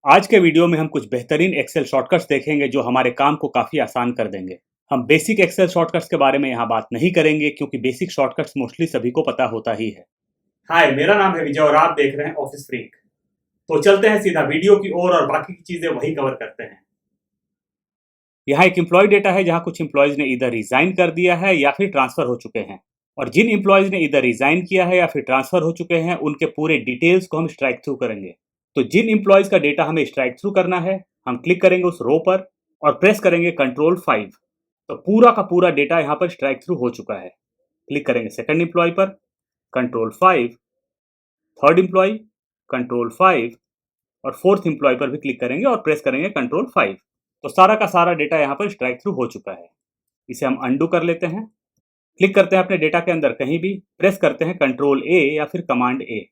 आज के वीडियो में हम कुछ बेहतरीन एक्सेल शॉर्टकट्स देखेंगे जो हमारे काम को काफ़ी आसान कर देंगे। हम बेसिक एक्सेल शॉर्टकट्स के बारे में यहाँ बात नहीं करेंगे क्योंकि बेसिक शॉर्टकट्स मोस्टली सभी को पता होता ही है। हाय, मेरा नाम है विजय और आप देख रहे हैं ऑफिस फ्रीक। तो चलते हैं सीधा वीडियो की ओर और बाकी की चीज़ें वही कवर करते हैं। यहाँ एक एम्प्लॉय डेटा है जहाँ कुछ एम्प्लॉयज़ ने इधर रिज़ाइन कर दिया है या फिर ट्रांसफ़र हो चुके हैं। और जिन एम्प्लॉयज़ ने इधर रिज़ाइन किया है या फिर ट्रांसफ़र हो चुके हैं उनके पूरे डिटेल्स को हम स्ट्राइक थ्रू करेंगे। तो जिन एम्प्लॉयज़ का डेटा हमें स्ट्राइक थ्रू करना है, हम क्लिक करेंगे उस रो पर और प्रेस करेंगे कंट्रोल 5। तो पूरा का पूरा डेटा यहाँ पर स्ट्राइक थ्रू हो चुका है। क्लिक करेंगे सेकंड एम्प्लॉय पर, कंट्रोल 5, थर्ड एम्प्लॉय, कंट्रोल 5 और फोर्थ एम्प्लॉय पर भी क्लिक करेंगे और प्रेस करेंगे कंट्रोल 5। तो सारा का सारा डेटा यहाँ पर स्ट्राइक थ्रू हो चुका है। इसे हम अंडू कर लेते हैं। क्लिक करते हैं अपने डेटा के अंदर कहीं भी, प्रेस करते हैं कंट्रोल ए या फिर कमांड ए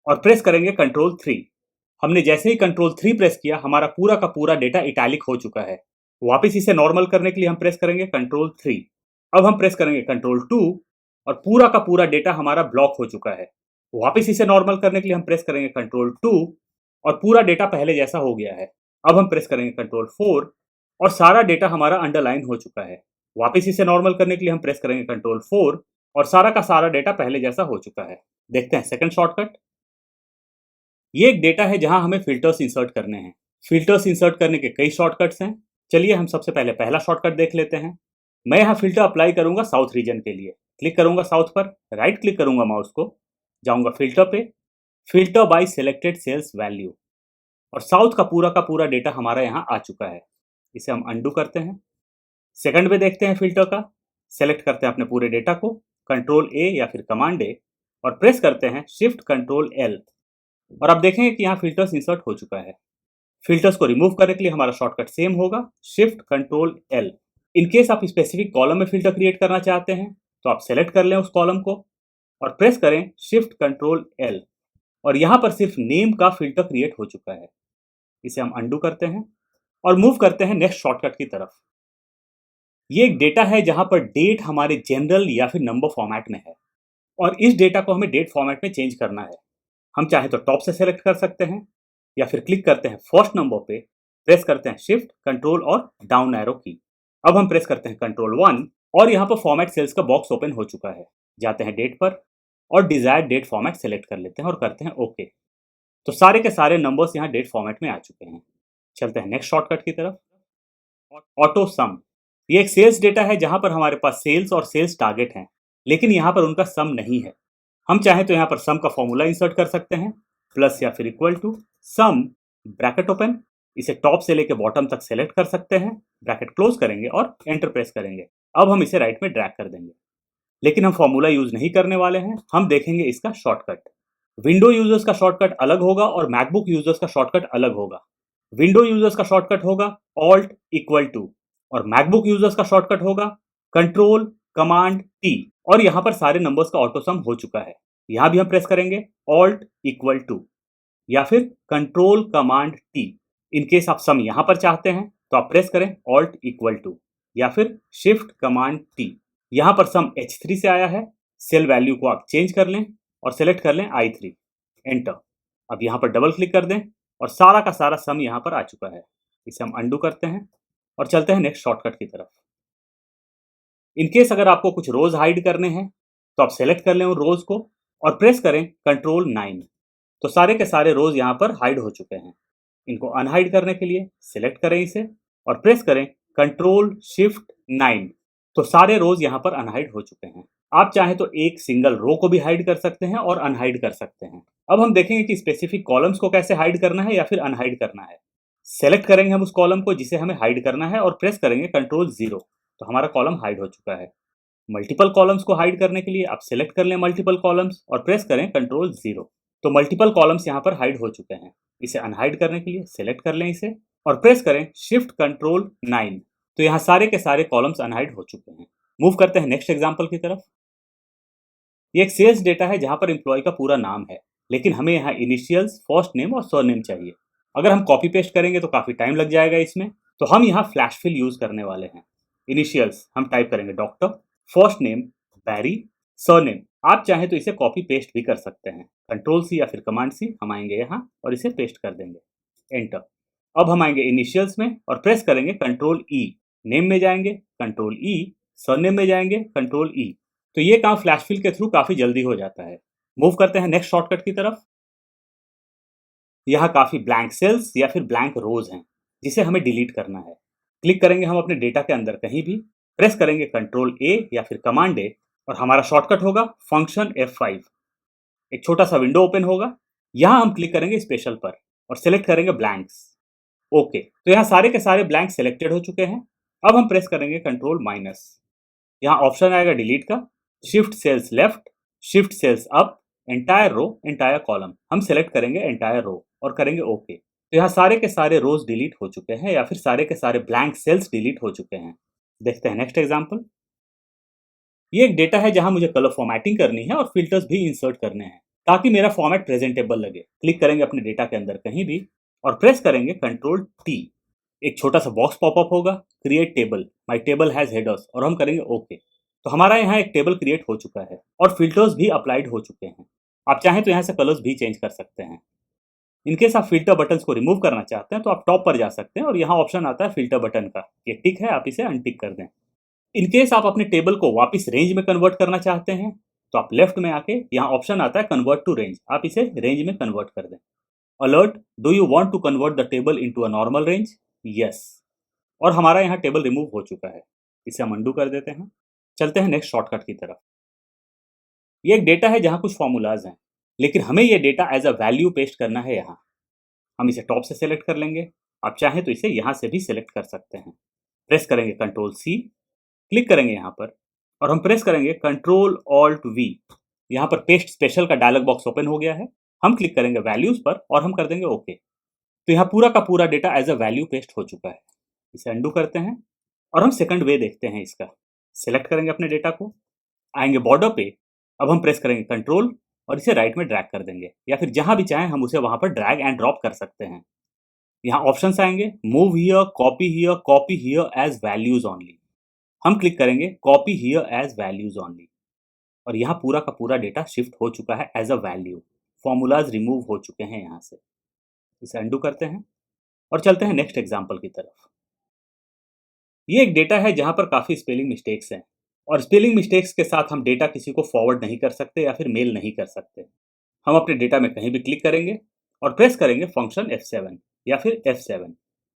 और प्रेस करेंगे कंट्रोल 3। हमने जैसे ही कंट्रोल 3 प्रेस किया हमारा पूरा का पूरा डेटा इटैलिक हो चुका है। वापस इसे नॉर्मल करने के लिए हम प्रेस करेंगे कंट्रोल 3। अब हम प्रेस करेंगे कंट्रोल 2 और पूरा का पूरा डेटा हमारा ब्लॉक हो चुका है। वापस इसे नॉर्मल करने के लिए हम प्रेस करेंगे कंट्रोल 2 और पूरा डेटा पहले जैसा हो गया है। अब हम प्रेस करेंगे कंट्रोल 4 और सारा डेटा हमारा अंडरलाइन हो चुका है। वापस इसे नॉर्मल करने के लिए हम प्रेस करेंगे कंट्रोल 4 और सारा का सारा डेटा पहले जैसा हो चुका है। देखते हैं सेकंड शॉर्टकट। ये एक डेटा है जहां हमें फिल्टर्स इंसर्ट करने हैं। फिल्टर्स इंसर्ट करने के कई शॉर्टकट्स हैं। चलिए हम सबसे पहले पहला शॉर्टकट देख लेते हैं। मैं यहाँ फिल्टर अप्लाई करूंगा साउथ रीजन के लिए। क्लिक करूंगा साउथ पर, राइट क्लिक करूंगा माउस को, जाऊंगा फिल्टर पे, filter by selected sales value और साउथ का पूरा डेटा हमारा यहाँ आ चुका है। इसे हम अंडू करते हैं। सेकंड पे देखते हैं फिल्टर का। सेलेक्ट करते हैं अपने पूरे डेटा को, कंट्रोल ए या फिर कमांड ए और प्रेस करते हैं शिफ्ट कंट्रोल एल और आप देखेंगे कि यहाँ फिल्टर्स इंसर्ट हो चुका है। फिल्टर्स को रिमूव करने के लिए हमारा शॉर्टकट सेम होगा, shift control L. In case आप स्पेसिफिक कॉलम में फिल्टर क्रिएट करना चाहते हैं तो आप सेलेक्ट कर लें उस कॉलम को और प्रेस करें शिफ्ट कंट्रोल एल और यहाँ पर सिर्फ नेम का फिल्टर क्रिएट हो चुका है। इसे हम अंडू करते हैं और मूव करते हैं नेक्स्ट शॉर्टकट की तरफ। ये एक डेटा है जहां पर डेट हमारे जनरल या फिर नंबर फॉर्मेट में है और इस डेटा को हमें डेट फॉर्मेट में चेंज करना है। हम चाहे तो टॉप से सेलेक्ट कर सकते हैं या फिर क्लिक करते हैं फर्स्ट नंबर पे, प्रेस करते हैं शिफ्ट कंट्रोल और डाउन एरो की। अब हम प्रेस करते हैं कंट्रोल 1 और यहाँ पर फॉर्मेट सेल्स का बॉक्स ओपन हो चुका है। जाते हैं डेट पर और डिजायर्ड डेट फॉर्मेट सेलेक्ट कर लेते हैं और करते हैं ओके। तो सारे के सारे नंबर्स यहाँ डेट फॉर्मेट में आ चुके हैं। चलते हैं नेक्स्ट शॉर्टकट की तरफ, ऑटो सम। ये एक सेल्स डेटा है जहां पर हमारे पास सेल्स और सेल्स टारगेट हैं, लेकिन यहाँ पर उनका सम नहीं है। हम चाहें तो यहाँ पर सम का फॉर्मूला इंसर्ट कर सकते हैं, प्लस या फिर equal to sum bracket open. इसे टॉप से लेकर बॉटम तक सेलेक्ट कर सकते हैं, ब्रैकेट क्लोज करेंगे और एंटर प्रेस करेंगे। अब हम इसे राइट में ड्रैग कर देंगे, लेकिन हम फॉर्मूला यूज नहीं करने वाले हैं। हम देखेंगे इसका शॉर्टकट। विंडो यूजर्स का शॉर्टकट अलग होगा और मैकबुक यूजर्स का शॉर्टकट अलग होगा। विंडो यूजर्स का शॉर्टकट होगा ऑल्ट इक्वल टू और मैकबुक यूजर्स का शॉर्टकट होगा कंट्रोल कमांड टी और यहाँ पर सारे नंबर्स का ऑटो सम हो चुका है। यहाँ भी हम प्रेस करेंगे ऑल्ट इक्वल टू या फिर control command T. In case आप सम यहाँ पर चाहते हैं तो आप प्रेस करें ऑल्ट इक्वल टू या फिर शिफ्ट कमांड टी। यहाँ पर सम H3 से आया है। सेल वैल्यू को आप चेंज कर लें और सेलेक्ट कर लें I3, एंटर। अब यहाँ पर डबल क्लिक कर दें और सारा का सारा सम यहाँ पर आ चुका है। इसे हम अंडू करते हैं और चलते हैं नेक्स्ट शॉर्टकट की तरफ। इनकेस अगर आपको कुछ रोज हाइड करने हैं तो आप सेलेक्ट कर लें उन रोज को और प्रेस करें कंट्रोल 9। तो सारे के सारे रोज यहाँ पर हाइड हो चुके हैं। इनको अनहाइड करने के लिए सेलेक्ट करें इसे और प्रेस करें कंट्रोल शिफ्ट 9। तो सारे रोज यहाँ पर अनहाइड हो चुके हैं। आप चाहें तो एक सिंगल रो को भी हाइड कर सकते हैं और अनहाइड कर सकते हैं। अब हम देखेंगे कि स्पेसिफिक कॉलम्स को कैसे हाइड करना है या फिर अनहाइड करना है। सेलेक्ट करेंगे हम उस कॉलम को जिसे हमें हाइड करना है और प्रेस करेंगे कंट्रोल 0। तो हमारा कॉलम हाइड हो चुका है। मल्टीपल कॉलम्स को हाइड करने के लिए आप सेलेक्ट कर लें मल्टीपल कॉलम्स और प्रेस करें कंट्रोल 0। तो मल्टीपल कॉलम्स यहाँ पर हाइड हो चुके हैं। इसे अनहाइड करने के लिए सेलेक्ट कर लें इसे और प्रेस करें शिफ्ट कंट्रोल 9। तो यहाँ सारे के सारे कॉलम्स अनहाइड हो चुके हैं। मूव करते हैं नेक्स्ट एग्जाम्पल की तरफ। ये एक सेल्स डेटा है जहां पर एम्प्लॉय का पूरा नाम है, लेकिन हमें यहाँ इनिशियल्स, फर्स्ट नेम और सरनेम चाहिए। अगर हम कॉपी पेस्ट करेंगे तो काफी टाइम लग जाएगा इसमें, तो हम यहाँ फ्लैश फिल यूज करने वाले हैं। इनिशियल्स हम टाइप करेंगे डॉक्टर, फर्स्ट नेम बैरी, सरनेम आप चाहें तो इसे कॉपी पेस्ट भी कर सकते हैं। कंट्रोल C या फिर कमांड C हम आएंगे यहाँ और इसे पेस्ट कर देंगे, एंटर। अब हम आएंगे इनिशियल्स में और प्रेस करेंगे कंट्रोल ई। नेम में जाएंगे कंट्रोल ई, सरनेम में जाएंगे कंट्रोल ई। तो ये काम फ्लैश फिल के थ्रू काफी जल्दी हो जाता है। मूव करते हैं नेक्स्ट शॉर्टकट की तरफ। यहाँ काफी ब्लैंक सेल्स या फिर ब्लैंक रोज हैं जिसे हमें डिलीट करना है। क्लिक करेंगे हम अपने डेटा के अंदर कहीं भी, प्रेस करेंगे कंट्रोल ए या फिर कमांड ए और हमारा शॉर्टकट होगा फंक्शन F5। एक छोटा सा विंडो ओपन होगा। यहाँ हम क्लिक करेंगे स्पेशल पर और सिलेक्ट करेंगे ब्लैंक्स। ओके, तो यहाँ सारे के सारे ब्लैंक सिलेक्टेड हो चुके हैं। अब हम प्रेस करेंगे कंट्रोल माइनस। यहाँ ऑप्शन आएगा डिलीट का, shift cells left, shift cells up, entire row, entire column. हम सेलेक्ट करेंगे एंटायर रो और करेंगे ओके। तो यहाँ सारे के सारे रोज डिलीट हो चुके हैं या फिर सारे के सारे ब्लैंक सेल्स डिलीट हो चुके हैं। देखते हैं नेक्स्ट एग्जाम्पल। ये एक डेटा है जहां मुझे कलर फॉर्मेटिंग करनी है और फिल्टर्स भी इंसर्ट करने हैं ताकि मेरा फॉर्मेट प्रेजेंटेबल लगे। क्लिक करेंगे अपने डेटा के अंदर कहीं भी और प्रेस करेंगे कंट्रोल टी। एक छोटा सा बॉक्स पॉपअप होगा, create table, my table has headers, और हम करेंगे ओके। तो हमारा यहाँ एक टेबल क्रिएट हो चुका है और फिल्टर्स भी अप्लाइड हो चुके हैं। आप चाहें तो यहाँ से कलर्स भी चेंज कर सकते हैं। इनकेस आप फिल्टर बटन्स को रिमूव करना चाहते हैं तो आप टॉप पर जा सकते हैं और यहाँ ऑप्शन आता है फिल्टर बटन का, ये टिक है, आप इसे अनटिक कर दें। इनकेस आप अपने टेबल को वापस रेंज में कन्वर्ट करना चाहते हैं तो आप लेफ्ट में आके यहाँ ऑप्शन आता है कन्वर्ट टू रेंज, आप इसे रेंज में कन्वर्ट कर दें। Alert, do you want to convert the table into a normal range? Yes. और हमारा यहाँ टेबल रिमूव हो चुका है। इसे हम अंडू कर देते हैं। चलते हैं नेक्स्ट शॉर्टकट की तरफ। ये एक डेटा है जहाँ कुछ फॉर्मूलाज हैं, लेकिन हमें ये data as a value paste करना है यहाँ। हम इसे टॉप से सेलेक्ट कर लेंगे। आप चाहें तो इसे यहाँ से भी सिलेक्ट कर सकते हैं। प्रेस करेंगे कंट्रोल सी, क्लिक करेंगे यहाँ पर और हम प्रेस करेंगे कंट्रोल ऑल्ट वी। यहाँ पर पेस्ट स्पेशल का डायलॉग बॉक्स ओपन हो गया है। हम क्लिक करेंगे वैल्यूज पर और हम कर देंगे ओके। तो यहाँ पूरा का पूरा data as a value paste हो चुका है। इसे अंडू करते हैं और हम सेकंड वे देखते हैं इसका। सिलेक्ट करेंगे अपने डेटा को, आएंगे बॉर्डर पे। अब हम प्रेस करेंगे कंट्रोल और इसे राइट में ड्रैग कर देंगे या फिर जहां भी चाहें हम उसे वहां पर ड्रैग एंड ड्रॉप कर सकते हैं। यहाँ ऑप्शंस आएंगे move here, copy here as values only. हम क्लिक करेंगे copy here as values only और यहाँ पूरा का पूरा डेटा शिफ्ट हो चुका है as a value. Formulas remove हो चुके हैं यहाँ से। इसे अंडू करते हैं और चलते हैं नेक्स्ट एग्जाम्पल की तरफ। ये एक डेटा है जहाँ पर काफ़ी स्पेलिंग मिस्टेक्स हैं और स्पेलिंग मिस्टेक्स के साथ हम डेटा किसी को फॉरवर्ड नहीं कर सकते या फिर मेल नहीं कर सकते। हम अपने डेटा में कहीं भी क्लिक करेंगे और प्रेस करेंगे फंक्शन F7 या फिर F7।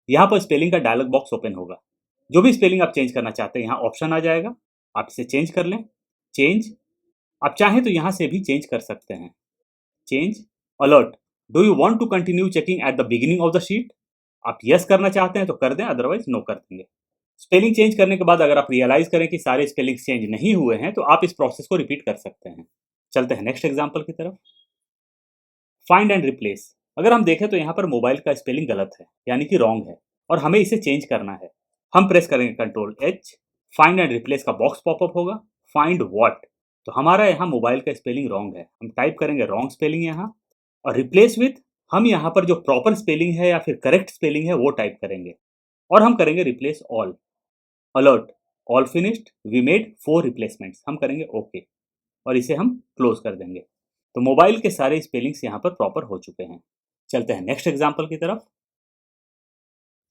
यहाँ पर स्पेलिंग का डायलॉग बॉक्स ओपन होगा। जो भी स्पेलिंग आप चेंज करना चाहते हैं यहाँ ऑप्शन आ जाएगा, आप इसे चेंज कर लें। चेंज, आप चाहें तो यहाँ से भी चेंज कर सकते हैं। Change. Alert, do you want to continue checking at the beginning of the sheet? आप यस करना चाहते हैं तो कर दें, अदरवाइज नो कर देंगे। स्पेलिंग चेंज करने के बाद अगर आप रियलाइज करें कि सारे स्पेलिंग चेंज नहीं हुए हैं तो आप इस प्रोसेस को रिपीट कर सकते हैं। चलते हैं नेक्स्ट एग्जाम्पल की तरफ। Find and replace. अगर हम देखें तो यहाँ पर मोबाइल का स्पेलिंग गलत है, यानी कि रॉन्ग है और हमें इसे चेंज करना है। हम प्रेस करेंगे control H, find and replace का बॉक्स पॉपअप होगा। फाइंड व्हाट, तो हमारा यहाँ मोबाइल का स्पेलिंग रॉन्ग है। हम टाइप करेंगे रॉन्ग स्पेलिंग यहाँ और रिप्लेस विथ, हम यहाँ पर जो प्रॉपर स्पेलिंग है या फिर करेक्ट स्पेलिंग है वो टाइप करेंगे और हम करेंगे replace all. Alert, all finished, we made 4 replacements. हम करेंगे ओके और इसे हम क्लोज कर देंगे। तो मोबाइल के सारे स्पेलिंग्स यहाँ पर प्रॉपर हो चुके हैं। चलते हैं नेक्स्ट एग्जाम्पल की तरफ।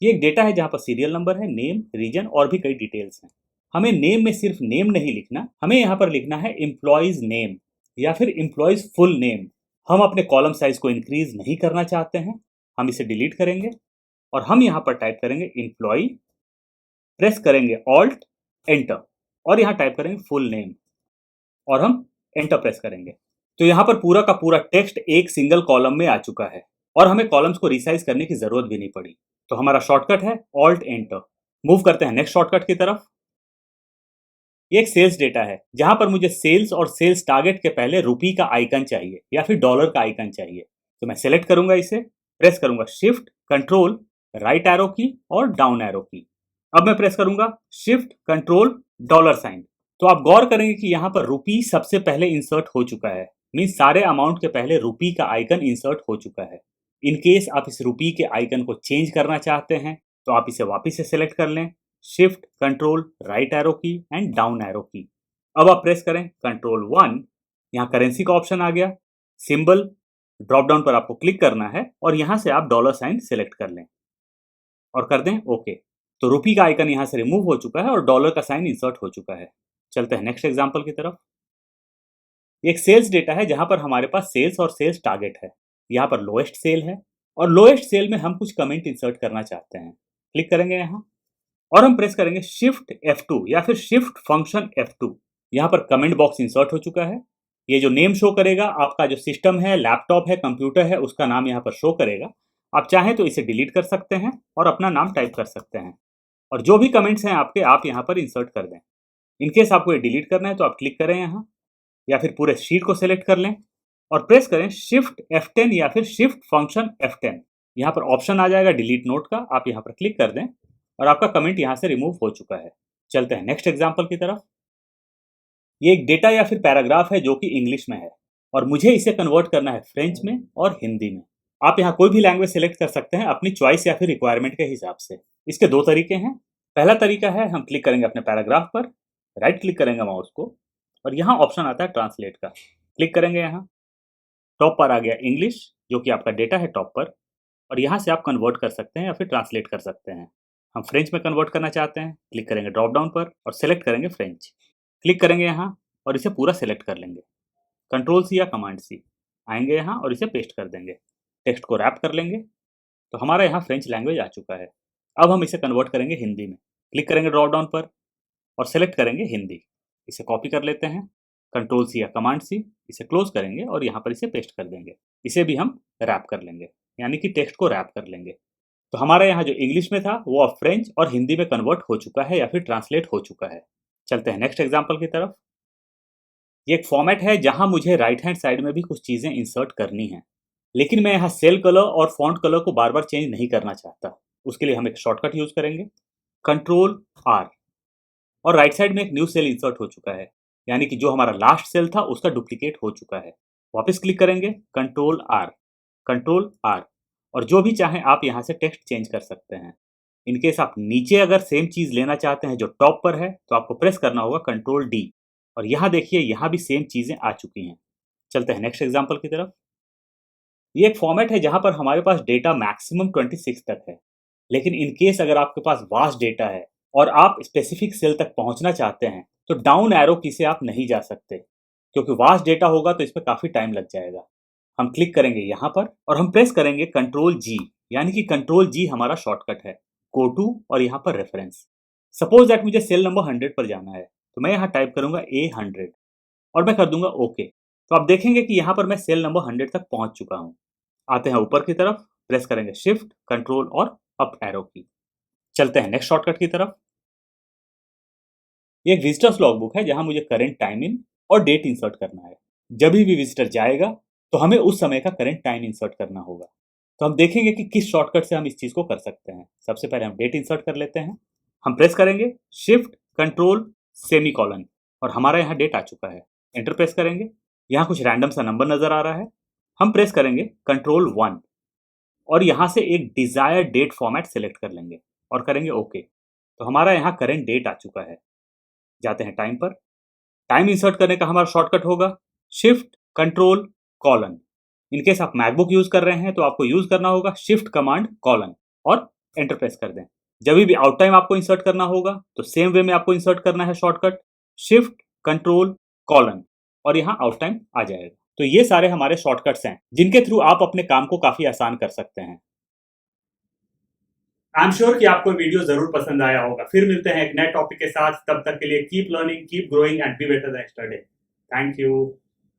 ये एक डेटा है जहाँ पर सीरियल नंबर है, नेम, रीजन और भी कई डिटेल्स हैं। हमें नेम में सिर्फ नेम नहीं लिखना, हमें यहाँ पर लिखना है एम्प्लॉयज नेम या फिर एम्प्लॉयज फुल नेम। हम अपने कॉलम साइज को इंक्रीज नहीं करना चाहते हैं, हम इसे डिलीट करेंगे और हम यहाँ पर टाइप करेंगे एम्प्लॉय, प्रेस करेंगे ऑल्ट एंटर और यहाँ टाइप करेंगे फुल नेम और हम एंटर प्रेस करेंगे। तो यहाँ पर पूरा का पूरा टेक्स्ट एक सिंगल कॉलम में आ चुका है और हमें कॉलम्स को रिसाइज करने की जरूरत भी नहीं पड़ी। तो हमारा शॉर्टकट है ऑल्ट एंटर। मूव करते हैं नेक्स्ट शॉर्टकट की तरफ। ये एक सेल्स डेटा है जहां पर मुझे सेल्स और सेल्स टारगेट के पहले रुपी का आइकन चाहिए या फिर डॉलर का आइकन चाहिए। तो मैं सेलेक्ट करूंगा, इसे प्रेस करूंगा शिफ्ट कंट्रोल राइट एरो की और डाउन एरो की। अब मैं प्रेस करूंगा शिफ्ट कंट्रोल डॉलर साइन। तो आप गौर करेंगे कि यहाँ पर रुपी सबसे पहले इंसर्ट हो चुका है, मीन्स सारे अमाउंट के पहले रुपी का आइकन इंसर्ट हो चुका है। इन केस आप इस रुपी के आइकन को चेंज करना चाहते हैं तो आप इसे वापस से सेलेक्ट कर लें, शिफ्ट कंट्रोल राइट एरो की एंड डाउन एरो की। अब आप प्रेस करें कंट्रोल 1, यहाँ करेंसी का ऑप्शन आ गया। सिंबल ड्रॉप डाउन पर आपको क्लिक करना है और यहाँ से आप डॉलर साइन सेलेक्ट कर लें। और कर दें ओके। तो रुपी का आइकन यहाँ से रिमूव हो चुका है और डॉलर का साइन इंसर्ट हो चुका है। चलते हैं नेक्स्ट एग्जाम्पल की तरफ। एक सेल्स डेटा है जहां पर हमारे पास सेल्स और सेल्स टारगेट है। यहाँ पर लोएस्ट सेल है और लोएस्ट सेल में हम कुछ कमेंट इंसर्ट करना चाहते हैं। क्लिक करेंगे यहाँ और हम प्रेस करेंगे शिफ्ट F2 या फिर शिफ्ट फंक्शन F2। यहाँ पर कमेंट बॉक्स इंसर्ट हो चुका है। ये जो नेम शो करेगा, आपका जो सिस्टम है, लैपटॉप है, कंप्यूटर है, उसका नाम यहाँ पर शो करेगा। आप चाहें तो इसे डिलीट कर सकते हैं और अपना नाम टाइप कर सकते हैं और जो भी कमेंट्स हैं आपके, आप यहाँ पर इंसर्ट कर दें। इनकेस आपको ये डिलीट करना है तो आप क्लिक करें यहाँ या फिर पूरे शीट को सेलेक्ट कर लें और प्रेस करें शिफ्ट F10 या फिर शिफ्ट फंक्शन F10। यहाँ पर ऑप्शन आ जाएगा डिलीट नोट का, आप यहाँ पर क्लिक कर दें और आपका कमेंट यहाँ से रिमूव हो चुका है। चलते हैं नेक्स्ट एग्जाम्पल की तरफ। ये एक डेटा या फिर पैराग्राफ है जो कि इंग्लिश में है और मुझे इसे कन्वर्ट करना है फ्रेंच में और हिंदी में। आप यहाँ कोई भी लैंग्वेज सेलेक्ट कर सकते हैं अपनी चॉइस या फिर रिक्वायरमेंट के हिसाब से। इसके दो तरीके हैं। पहला तरीका है, हम क्लिक करेंगे अपने पैराग्राफ पर, राइट क्लिक करेंगे माउस को और यहाँ ऑप्शन आता है ट्रांसलेट का। क्लिक करेंगे यहाँ, टॉप पर आ गया इंग्लिश जो कि आपका डेटा है टॉप पर, और यहाँ से आप कन्वर्ट कर सकते हैं या फिर ट्रांसलेट कर सकते हैं। हम फ्रेंच में कन्वर्ट करना चाहते हैं, क्लिक करेंगे ड्रॉप डाउन पर और सेलेक्ट करेंगे फ्रेंच। क्लिक करेंगे यहाँ और इसे पूरा सेलेक्ट कर लेंगे। कंट्रोल सी या कमांड सी, आएंगे यहाँ और इसे पेस्ट कर देंगे। टेक्स्ट को रैप कर लेंगे तो हमारा यहाँ फ्रेंच लैंग्वेज आ चुका है। अब हम इसे कन्वर्ट करेंगे हिंदी में। क्लिक करेंगे ड्रॉप डाउन पर और सेलेक्ट करेंगे हिंदी। इसे कॉपी कर लेते हैं, कंट्रोल सी या कमांड सी, इसे क्लोज करेंगे और यहाँ पर इसे पेस्ट कर देंगे। इसे भी हम रैप कर लेंगे, यानी कि टेक्स्ट को रैप कर लेंगे। तो हमारा यहाँ जो इंग्लिश में था वो अब फ्रेंच और हिंदी में कन्वर्ट हो चुका है या फिर ट्रांसलेट हो चुका है। चलते हैं नेक्स्ट एग्जाम्पल की तरफ। ये एक फॉर्मेट है जहां मुझे राइट हैंड साइड में भी कुछ चीजें इंसर्ट करनी है, लेकिन मैं यहाँ सेल कलर और फॉन्ट कलर को बार बार चेंज नहीं करना चाहता। उसके लिए हम एक शॉर्टकट यूज करेंगे, कंट्रोल R, और राइट साइड में एक न्यू सेल इंसर्ट हो चुका है, यानी कि जो हमारा लास्ट सेल था उसका डुप्लीकेट हो चुका है। वापस क्लिक करेंगे, कंट्रोल R, और जो भी चाहें आप यहाँ से टेक्स्ट चेंज कर सकते हैं। इनकेस आप नीचे अगर सेम चीज लेना चाहते हैं जो टॉप पर है तो आपको प्रेस करना होगा कंट्रोल D, और यहाँ देखिए यहाँ भी सेम चीजें आ चुकी हैं। चलते हैं नेक्स्ट एग्जाम्पल की तरफ। ये एक फॉर्मेट है जहां पर हमारे पास डेटा मैक्सिमम 26 तक है, लेकिन इन केस अगर आपके पास वास्ट डेटा है और आप स्पेसिफिक सेल तक पहुंचना चाहते हैं तो डाउन एरो की से आप नहीं जा सकते, क्योंकि वास्ट डेटा होगा तो इसमें काफी टाइम लग जाएगा। हम क्लिक करेंगे यहाँ पर और हम प्रेस करेंगे कंट्रोल G, यानी कि कंट्रोल G हमारा शॉर्टकट है, गो टू और यहाँ पर रेफरेंस। सपोज दैट मुझे सेल नंबर 100 पर जाना है तो मैं यहाँ टाइप करूंगा A100 और मैं कर दूंगा ओके। तो आप देखेंगे कि यहाँ पर मैं सेल नंबर 100 तक पहुंच चुका हूँ। आते हैं ऊपर की तरफ, प्रेस करेंगे शिफ्ट कंट्रोल और अप एरो की। चलते हैं नेक्स्ट शॉर्टकट की तरफ। ये एक विजिटर्स लॉग बुक है जहां मुझे करेंट टाइम इन और डेट इंसर्ट करना है। जब भी विजिटर जाएगा तो हमें उस समय का करेंट टाइम इंसर्ट करना होगा। तो हम देखेंगे कि किस शॉर्टकट से हम इस चीज को कर सकते हैं। सबसे पहले हम डेट इंसर्ट कर लेते हैं। हम प्रेस करेंगे शिफ्ट कंट्रोल सेमी कॉलन और हमारा यहाँ डेट आ चुका है। एंटर प्रेस करेंगे, यहाँ कुछ रैंडम सा नंबर नजर आ रहा है। हम प्रेस करेंगे कंट्रोल 1 और यहाँ से एक डिजायर डेट फॉर्मेट सेलेक्ट कर लेंगे और करेंगे ओके। तो हमारा यहाँ करेंट डेट आ चुका है। जाते हैं टाइम पर। टाइम इंसर्ट करने का हमारा शॉर्टकट होगा शिफ्ट कंट्रोल कॉलन। इनकेस आप मैकबुक यूज कर रहे हैं तो आपको यूज करना होगा शिफ्ट कमांड कॉलन और एंटर प्रेस कर दें। जब भी आउट टाइम आपको इंसर्ट करना होगा तो सेम वे में आपको इंसर्ट करना है शॉर्टकट शिफ्ट कंट्रोल कॉलन और यहाँ आउट टाइम आ जाएगा। तो ये सारे हमारे शॉर्टकट्स हैं जिनके थ्रू आप अपने काम को काफी आसान कर सकते हैं। आई एम श्योर कि आपको वीडियो जरूर पसंद आया होगा। फिर मिलते हैं एक नए टॉपिक के साथ, तब तक के लिए keep learning, keep growing and be better the next day. Thank you.